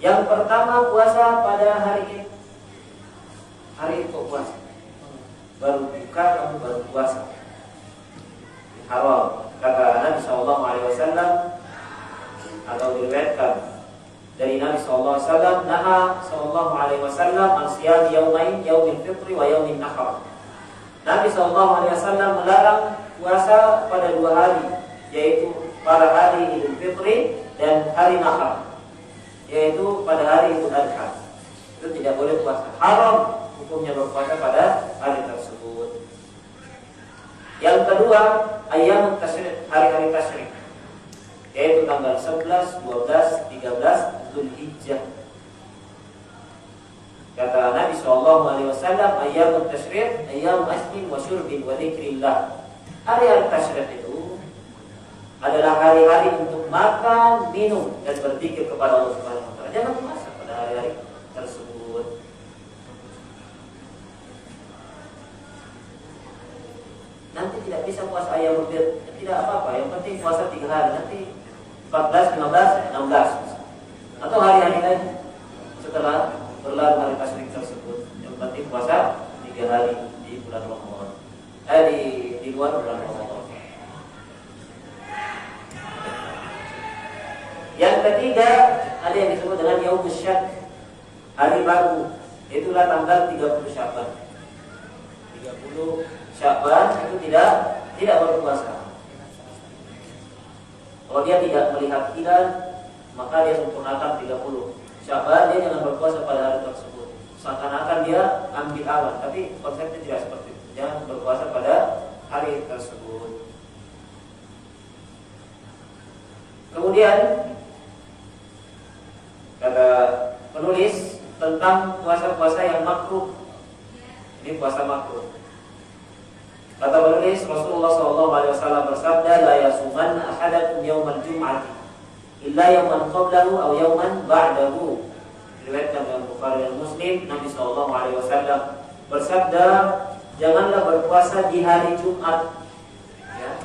Yang pertama puasa pada hari Id. Hari itu puasa. Baru buka kamu baru puasa. Haram. Kata Nabi SAW atau diriwayatkan dari Nabi SAW, naha sallallahu alaihi wasallam an siyam yaumain, yaumil fitri wa yaumin nahar. Nabi SAW melarang puasa pada 2 hari, yaitu pada hari Idul Fitri dan hari Nahar, yaitu pada hari Idul Adha. Itu tidak boleh puasa. Haram hukumnya berpuasa pada hari tersebut. Yang kedua, ayyamut tasyrik, hari-hari tasyrik, yaitu tanggal 11, 12, 13 Zulhijjah. Kata Nabi SAW, ayyamut tasyrik, ayyam aslin wa syurbin wa dzikrillah. Hari-hari tasyrik itu adalah hari-hari untuk makan, minum, dan berzikir kepada Allah Subhanahu wa taala. Jangan puasa pada hari-hari tersebut. Nanti tidak bisa puasa ayam berbeda, tidak apa-apa. Yang penting puasa 3 hari. Nanti 14, 15, 16, atau hari-hari lain setelah berlalu hari tasyrik tersebut. Yang penting puasa 3 hari di bulan Ramadan. Di luar bulan Ramadan. Yang ketiga ada yang disebut dengan Yaumus Syak, hari Rabu. Itulah tanggal 30 Sya'ban. 30 Sya'ban itu tidak berpuasa. Kalau dia tidak melihat hilal, maka dia sempurnakan 30 Sya'ban, dia jangan berpuasa pada hari tersebut. Seakan-akan dia ambil awan, tapi konsepnya tidak seperti itu. Jangan berpuasa pada hari tersebut. Kemudian kata penulis tentang puasa-puasa yang makruh. Ini puasa makruh. Kata penulis, Rasulullah SAW bersabda, la yasuman ahadakum yaumal jum'ati illa yauman qablahu aw yauman ba'dahu. Diriwayatkan oleh Bukhari dan Muslim. Nabi SAW bersabda, janganlah berpuasa di hari Jumat, ya,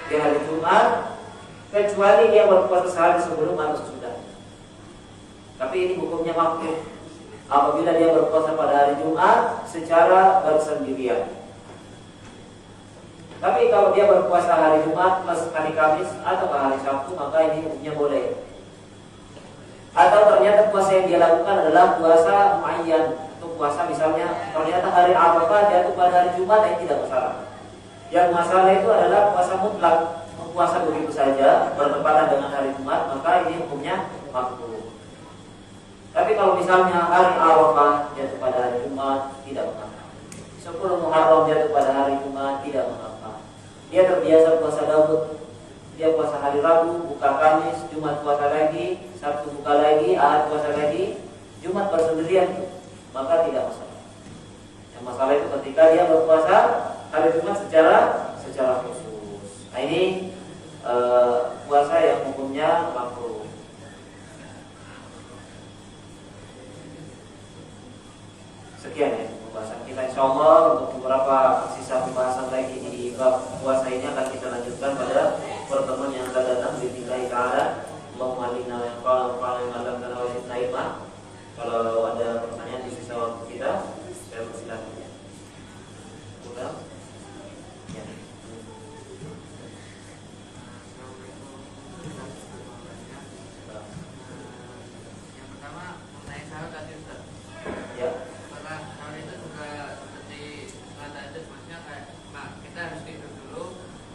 di hari Jumat, kecuali dia berpuasa sehari sebelum atau sesudah. Tapi ini hukumnya makruh apabila dia berpuasa pada hari Jumat secara bersendirian. Tapi kalau dia berpuasa hari Jumat plus hari Kamis atau hari Sabtu, maka ini hukumnya boleh. Atau ternyata puasa yang dia lakukan adalah puasa muayyan, untuk puasa misalnya ternyata hari Arafah jatuh pada hari Jumat, yang tidak masalah. Yang masalah itu adalah puasa mutlak, puasa begitu saja bertepatan dengan hari Jumat, maka ini hukumnya makruh. Tapi kalau misalnya hari Arafah jatuh pada hari Jumat, tidak mengapa. 10 Muharram jatuh pada hari Jumat, tidak mengapa. Dia terbiasa puasa Daud, dia puasa hari Rabu, buka Kamis, Jumat puasa lagi, Sabtu buka lagi, Ahad puasa lagi, Jumat bersendirian, maka tidak masalah. Yang masalah itu ketika dia berpuasa hari Jumat secara khusus. Nah, ini puasa yang hukumnya makruh. Sekian ya pembahasan kita, insyaallah. Untuk beberapa sisa pembahasan lagi di bab puasa ini akan kita lanjutkan pada pertemuan yang akan datang billahi taala. Allahumma alimna wa yanfa'na wa 'allamna wa zidna ilma. Kalau ada pertanyaan di sisa waktu kita, saya persilakan. Udah? Ya. Yang pertama mengenai sahur tadi Ustaz. Ya. Setelah sahur itu juga seperti kata itu, maksudnya kayak kita harus tidur dulu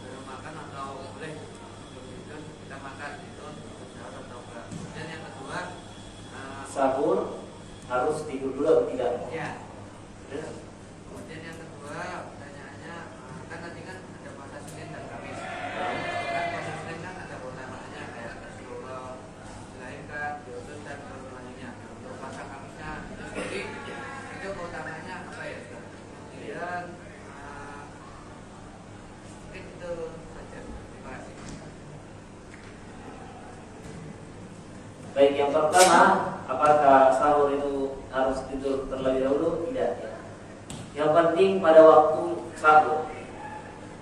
baru makan, atau boleh sebelum tidur kita makan, itu untuk sahur atau enggak. Kemudian yang kedua, Sahur harus tidur dulu atau tidak? ya. Ya. Kemudian yang kedua pertanyaannya, kan tadi kan ada puasa Senin dan Kamis. Kan puasa Senin kan ada keutamaannya kayak Rasulullah dilahirkan, diutus dan selanjutnya. Untuk puasa Kamisnya itu sendiri, itu keutamaannya apa ya Ustaz? Dia Baik, yang pertama, apakah sahur itu harus tidur terlebih dahulu? Tidak. Ya. Yang penting pada waktu sahur.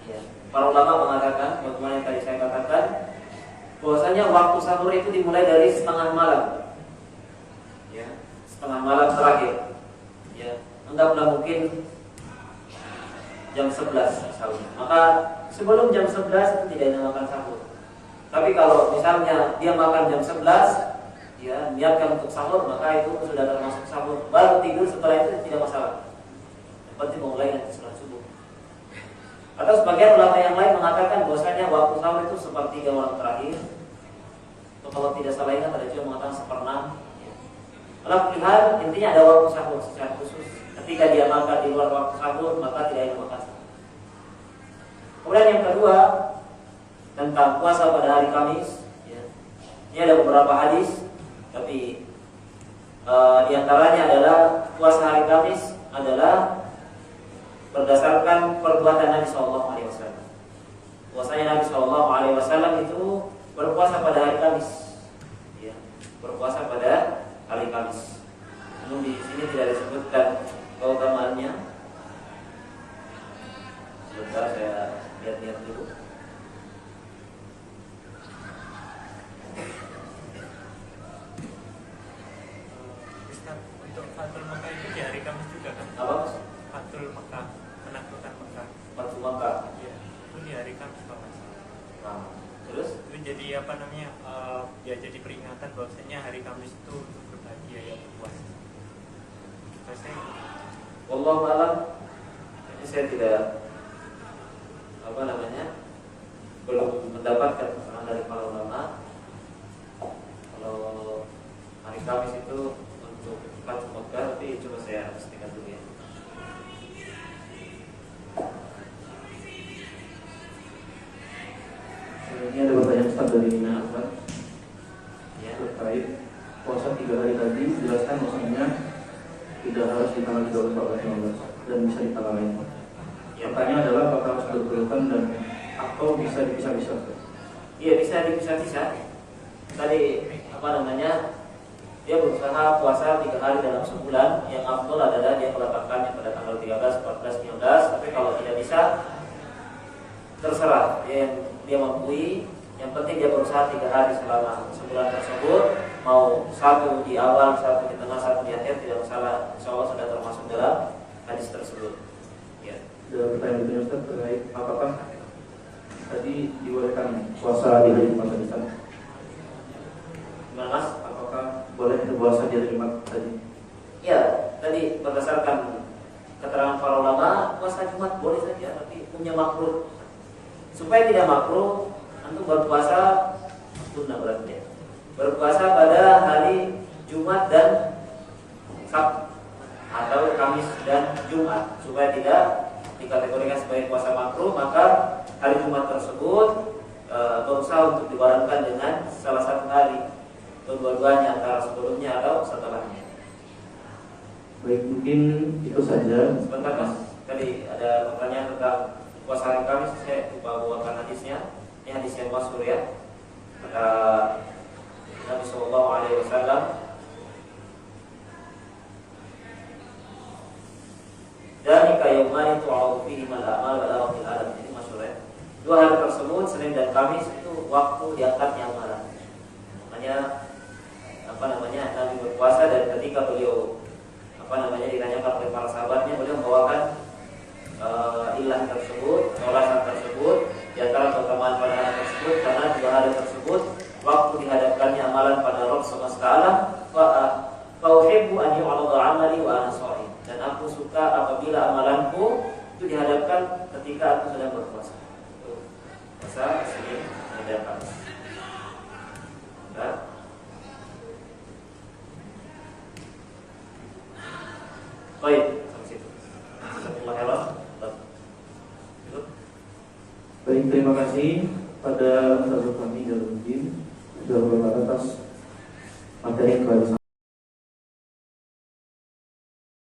Ya. Para ulama mengatakan, bagaimana yang tadi saya katakan, bahwasanya waktu sahur itu dimulai dari setengah malam. Ya, setengah malam terakhir. Ya, anggaplah mungkin jam 11 sahur. Maka sebelum jam 11 itu tidak dinamakan sahur. Tapi kalau misalnya dia makan jam 11, ya niatkan untuk sahur, maka itu sudah termasuk sahur. Baru tidur setelah itu tidak masalah. Yang penting memulai nanti setelah subuh. Atau sebagian ulama yang lain mengatakan bahwasanya waktu sahur itu sepertiga malam terakhir. Atau kalau tidak salah ingat ada juga mengatakan seperenam. Ya. Kalau pilihan intinya ada waktu sahur secara khusus. Ketika dia makan di luar waktu sahur, maka tidak ada makan sahur. Kemudian yang kedua tentang puasa pada hari Kamis. Ya. Ini ada beberapa hadis. Tapi diantaranya adalah puasa hari Kamis adalah berdasarkan perbuatan Nabi Sallallahu Alaihi Wasallam. Puasanya Nabi Sallallahu Alaihi Wasallam itu berpuasa pada hari Kamis, ya, berpuasa pada hari Kamis. Namun di sini tidak disebutkan keutamaannya. Sebentar saya lihat-lihat dulu. Fatul Mekah itu di hari Kamis juga kan? Apa? Fatul Mekah, penaklukan Mekah. Fatul Mekah. Iya, itu di hari Kamis Pak Mas. Nah, terus? Itu jadi apa namanya? Ya jadi peringatan bahwasanya hari Kamis itu untuk berbahagia ya berpuasa. Terus saya, Wallahu a'lam. Ini saya tidak apa namanya, belum mendapatkan keterangan dari para ulama kalau hari Kamis itu untuk Fatul Mekah, tapi coba saya pastikan dulu ya. Ini ada pertanyaan Ustaz dari Nina Ustaz Ya. terkait puasa 3 hari tadi. Jelaskan maksudnya tidak harus di tanggal 13, 14, 15 dan bisa di tanggal lain. Ya. Pertanyaan adalah apakah harus berurutan dan atau bisa dipisah-pisah? Iya, bisa dipisah-pisah. Tadi apa namanya? Dia berusaha puasa 3 hari dalam sebulan. Yang afdal adalah dia meletakkannya pada tanggal 13, 14, 15. Tapi kalau tidak bisa, terserah dia mampu. Yang penting dia berusaha 3 hari selama sebulan tersebut. Mau satu di awal, satu di tengah, satu di akhir, tidak masalah. Insya Allah sudah termasuk dalam hadis tersebut. Ya. Ada pertanyaan berikutnya Ustaz terkait apakah tadi dibolehkan puasa di hari Jumat tadi Ustaz? Gimana Mas? Apakah boleh berpuasa di hari Jumat tadi? Ya, tadi berdasarkan keterangan para ulama, puasa Jumat boleh saja, tapi punya makruh. Supaya tidak makruh, antum berpuasa sunnah berarti ya. Berpuasa pada hari Jumat dan Sabtu atau Kamis dan Jumat, supaya tidak dikategorikan sebagai puasa makruh. Maka hari Jumat tersebut berusaha untuk dibarengkan dengan salah satu hari, kedua-duanya antara sebelumnya atau setelahnya. Baik, mungkin itu saja. Sebentar Mas, tadi ada pertanyaan tentang puasa hari Kamis. Saya lupa bawakan hadisnya. Ini hadis yang masyhur ya. Kata Nabi Sallallahu Alaihi Wasallam, "Dzalika yaumani tu'adu fihi mal a'mal wa la fil alam." Ini masyhur ya. 2 hari tersebut, Senin dan Kamis, itu waktu diangkatnya amalan. Makanya apa namanya, Nabi berpuasa, dan ketika beliau ditanyakan oleh para sahabatnya, beliau membawakan ilah tersebut, alasan tersebut, di antara keutamaan pada hari tersebut, karena 2 hari tersebut waktu dihadapkannya amalan pada Rabb semesta alam. Fa uhibbu an yu'rada 'amali wa ana sha'im. Dan aku suka apabila amalanku itu dihadapkan ketika aku sedang berpuasa. Itu puasa Senin dan Kamis. Baik, sampai situ. Baik, terima kasih pada Ustaz kami Jaluddin sudah berkata atas materi yang telah disampaikan.